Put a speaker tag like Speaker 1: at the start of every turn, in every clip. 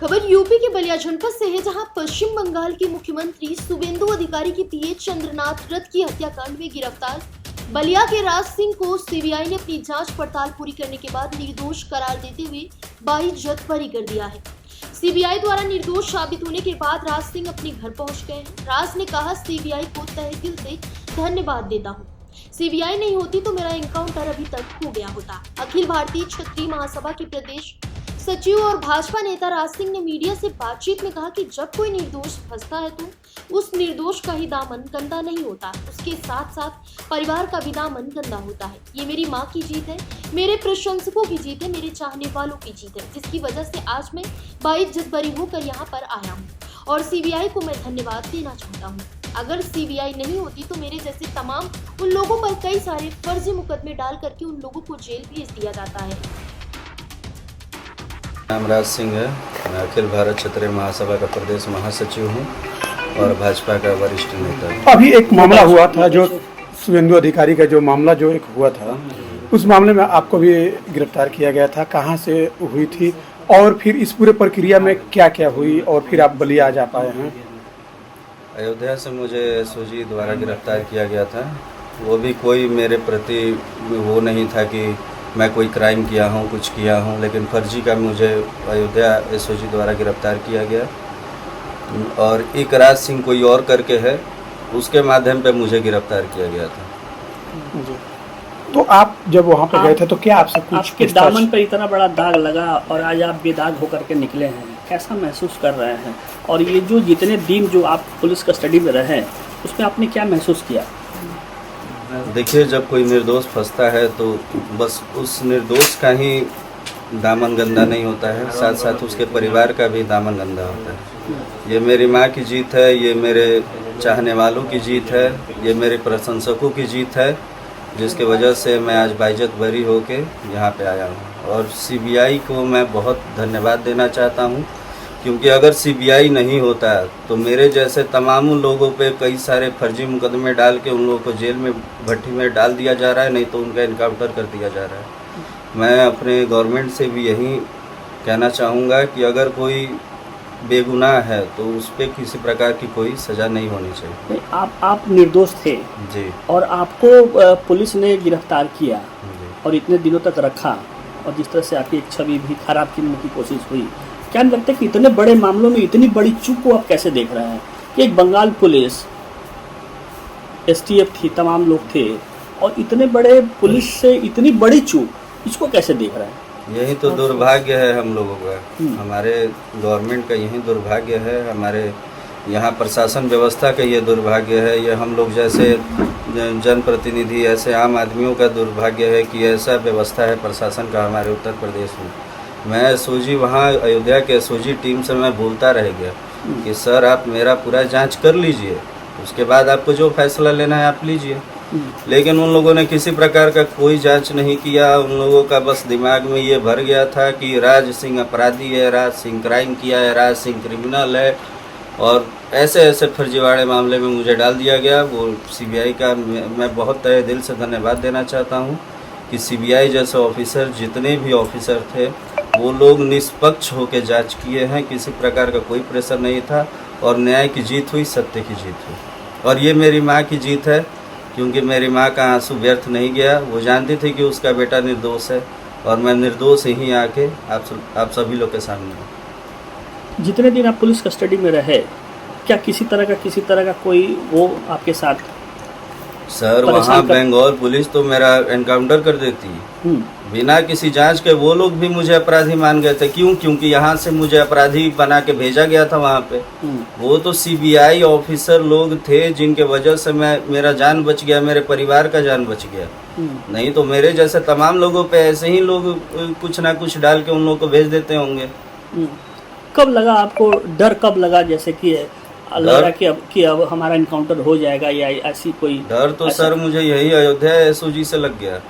Speaker 1: खबर यूपी के बलिया जनपद से है, जहां पश्चिम बंगाल के मुख्यमंत्री शुभेंदु अधिकारी की पीए चंद्रनाथ रथ की हत्याकांड में गिरफ्तार बलिया के राज सिंह को सीबीआई ने अपनी जांच पड़ताल पूरी करने के बाद निर्दोष करार देते हुए 22 जत बरी कर दिया है। सीबीआई द्वारा निर्दोष साबित होने के बाद राज सिंह अपने घर पहुंच गए हैं। राज ने कहा, सीबीआई को तहे दिल से धन्यवाद देता हूँ। सीबीआई नहीं होती तो मेरा एनकाउंटर अभी तक हो गया होता। अखिल भारतीय क्षत्रिय महासभा के प्रदेश सचिव और भाजपा नेता राज सिंह ने मीडिया से बातचीत में कहा कि जब कोई निर्दोष फंसता है तो उस निर्दोष का ही दामन गंदा नहीं होता, उसके साथ साथ परिवार का भी दामन गंदा होता है। ये मेरी माँ की जीत है, मेरे प्रशंसकों की जीत है, मेरे चाहने वालों की जीत है, जिसकी वजह से आज मैं 22 जत बरी होकर यहाँ पर आया हूँ और सीबीआई को मैं धन्यवाद देना चाहता हूँ। अगर सीबीआई नहीं होती तो मेरे जैसे तमाम उन लोगों पर कई सारे फर्जी मुकदमे डाल करके उन लोगों को जेल भेज दिया जाता है।
Speaker 2: नाम राज सिंह है। मैं अखिल भारत क्षत्रिय महासभा का प्रदेश महासचिव हूँ और भाजपा का वरिष्ठ नेता हूँ।
Speaker 3: अभी एक मामला हुआ था, जो शुभेंदु अधिकारी का जो मामला जो एक हुआ था, उस मामले में आपको भी गिरफ्तार किया गया था। कहाँ से हुई थी और फिर इस पूरे प्रक्रिया में क्या क्या हुई और फिर आप बलिया जा पाए हैं?
Speaker 2: अयोध्या से मुझे एसओजी द्वारा गिरफ्तार किया गया था। वो भी कोई मेरे प्रति वो नहीं था कि मैं कोई क्राइम किया हूँ, कुछ किया हूँ, लेकिन फर्जी का मुझे अयोध्या एसओजी द्वारा गिरफ्तार किया गया और एक राज सिंह कोई और करके है, उसके माध्यम पे मुझे गिरफ्तार किया गया था।
Speaker 3: तो आप जब वहाँ पर गए थे तो क्या आपसे कुछ
Speaker 4: आपके दामन पर इतना बड़ा दाग लगा और आज आप बेदाग होकर के निकले हैं, कैसा महसूस कर रहे हैं? और ये जो जितने दिन जो आप पुलिस कस्टडी में रहे उसमें आपने क्या महसूस किया?
Speaker 2: देखिए, जब कोई निर्दोष फंसता है तो बस उस निर्दोष का ही दामन गंदा नहीं होता है, साथ साथ उसके परिवार का भी दामन गंदा होता है। ये मेरी माँ की जीत है, ये मेरे चाहने वालों की जीत है, ये मेरे प्रशंसकों की जीत है, जिसके वजह से मैं आज बाइज्जत बरी होके यहाँ पे आया हूँ। और सीबीआई को मैं बहुत धन्यवाद देना चाहता हूँ, क्योंकि अगर सीबीआई नहीं होता तो मेरे जैसे तमाम लोगों पे कई सारे फर्जी मुकदमे डाल के उन लोगों को जेल में भट्टी में डाल दिया जा रहा है, नहीं तो उनका इनकाउंटर कर दिया जा रहा है। मैं अपने गवर्नमेंट से भी यही कहना चाहूँगा कि अगर कोई बेगुनाह है तो उस पर किसी प्रकार की कोई सज़ा नहीं होनी चाहिए।
Speaker 4: आप निर्दोष थे
Speaker 2: जी,
Speaker 4: और आपको पुलिस ने गिरफ्तार किया
Speaker 2: जी।
Speaker 4: और इतने दिनों तक रखा और जिस तरह से आपकी एक छवि भी खराब करने की कोशिश हुई, क्या नहीं लगता कि इतने बड़े मामलों में इतनी बड़ी चूक को आप कैसे देख रहे हैं कि एक बंगाल पुलिस एसटीएफ थी, तमाम लोग थे और इतने बड़े पुलिस से इतनी बड़ी चूक, इसको कैसे देख रहे हैं?
Speaker 2: यही तो दुर्भाग्य है हम लोगों का, हमारे गवर्नमेंट का यही दुर्भाग्य है, हमारे यहाँ प्रशासन व्यवस्था का ये दुर्भाग्य है, ये हम लोग जैसे जनप्रतिनिधि ऐसे आम आदमियों का दुर्भाग्य है कि ऐसा व्यवस्था है प्रशासन का हमारे उत्तर प्रदेश में। मैं एसओजी वहाँ अयोध्या के एसओजी टीम से मैं बोलता रह गया कि सर आप मेरा पूरा जांच कर लीजिए, उसके बाद आपको जो फैसला लेना है आप लीजिए। लेकिन उन लोगों ने किसी प्रकार का कोई जांच नहीं किया। उन लोगों का बस दिमाग में ये भर गया था कि राज सिंह अपराधी है, राज सिंह क्राइम किया है, राज सिंह क्रिमिनल है, और ऐसे ऐसे फर्जीवाड़े मामले में मुझे डाल दिया गया। वो सीबीआई का मैं बहुत तहे दिल से धन्यवाद देना चाहता हूँ कि सीबीआई जैसे ऑफिसर, जितने भी ऑफिसर थे, वो लोग निष्पक्ष होकर जांच किए हैं, किसी प्रकार का कोई प्रेशर नहीं था और न्याय की जीत हुई, सत्य की जीत हुई। और ये मेरी माँ की जीत है, क्योंकि मेरी माँ का आंसू व्यर्थ नहीं गया। वो जानती थी कि उसका बेटा निर्दोष है और मैं निर्दोष ही आके आप सभी लोग के सामने हूँ।
Speaker 4: जितने दिन आप पुलिस कस्टडी में रहे, क्या किसी तरह का कोई वो आपके साथ?
Speaker 2: सर, वहाँ बंगाल पुलिस तो मेरा एनकाउंटर कर देती है बिना किसी जांच के। वो लोग भी मुझे अपराधी मान गए थे। क्यों? क्योंकि यहाँ से मुझे अपराधी बना के भेजा गया था वहाँ पे। वो तो सीबीआई ऑफिसर लोग थे जिनके वजह से मेरा जान बच गया, मेरे परिवार का जान बच गया। नहीं तो मेरे जैसे तमाम लोगों पे ऐसे ही लोग कुछ ना कुछ डाल के उन लोगों को भेज देते होंगे।
Speaker 4: कब लगा आपको डर, कब लगा जैसे कि लगा कि अब हमारा इनकाउंटर हो जाएगा या ऐसी कोई
Speaker 2: डर? तो सर मुझे यही अयोध्या एसओजी से लग गया।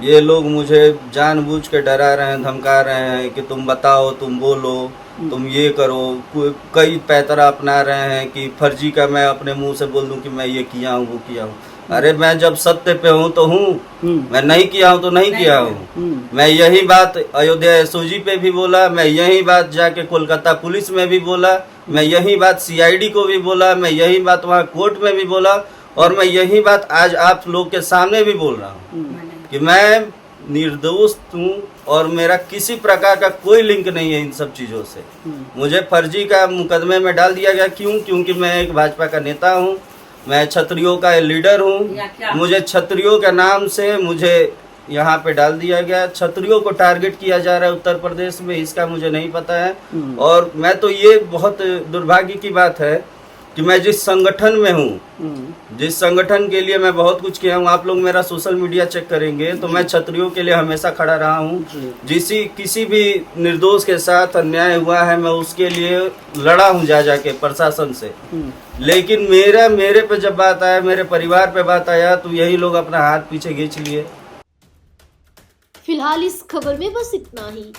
Speaker 2: ये लोग मुझे जानबूझ के डरा रहे हैं, धमका रहे हैं कि तुम बताओ, तुम बोलो, तुम ये करो। कई पैतरा अपना रहे हैं कि फर्जी का मैं अपने मुंह से बोल दूं कि मैं ये किया हूँ, वो किया हूँ। अरे मैं जब सत्य पे हूँ तो हूँ, मैं नहीं किया हूँ तो नहीं किया हूँ। मैं यही बात अयोध्या एसओजी पे भी बोला, मैं यही बात जाके कोलकाता पुलिस में भी बोला, मैं यही बात सीआईडी को भी बोला, मैं यही बात वहाँ कोर्ट में भी बोला, और मैं यही बात आज आप लोग के सामने भी बोल रहा हूँ कि मैं निर्दोष हूँ और मेरा किसी प्रकार का कोई लिंक नहीं है इन सब चीज़ों से। मुझे फर्जी का मुकदमे में डाल दिया गया। क्यों? क्योंकि मैं एक भाजपा का नेता हूँ, मैं क्षत्रियों का लीडर हूँ। मुझे क्षत्रियों के नाम से मुझे यहाँ पे डाल दिया गया। क्षत्रियों को टारगेट किया जा रहा है उत्तर प्रदेश में, इसका मुझे नहीं पता है। और मैं तो ये बहुत दुर्भाग्य की बात है कि मैं जिस संगठन में हूँ, जिस संगठन के लिए मैं बहुत कुछ किया हूँ, आप लोग मेरा सोशल मीडिया चेक करेंगे तो मैं क्षत्रियों के लिए हमेशा खड़ा रहा हूँ। किसी भी निर्दोष के साथ अन्याय हुआ है मैं उसके लिए लड़ा हूँ जा जाके प्रशासन से। लेकिन मेरे पे जब बात आया, मेरे परिवार पे बात आया, तो यही लोग अपना हाथ पीछे खींच लिए।
Speaker 1: फिलहाल इस खबर में बस इतना ही।